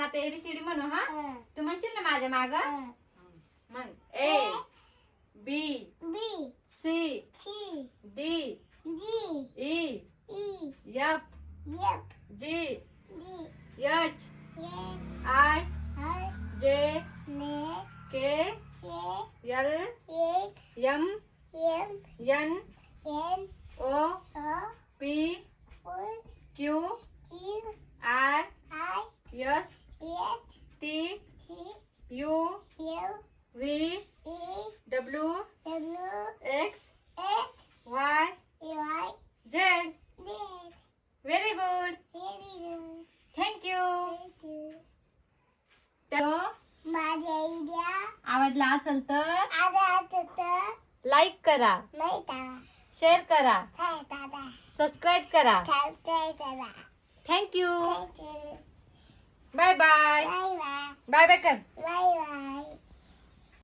आता ABCD म्हणू हा. तू म्हणशील ना माझ्या माग. म्हण A B C D E F G H I J K L M N O P Q R S T U V W X Y Z. Very good. Thank you. आवडला असेल तर लाईक करा, शेअर करा, subscribe करा. Thank you. Bye bye. Bye bye कर.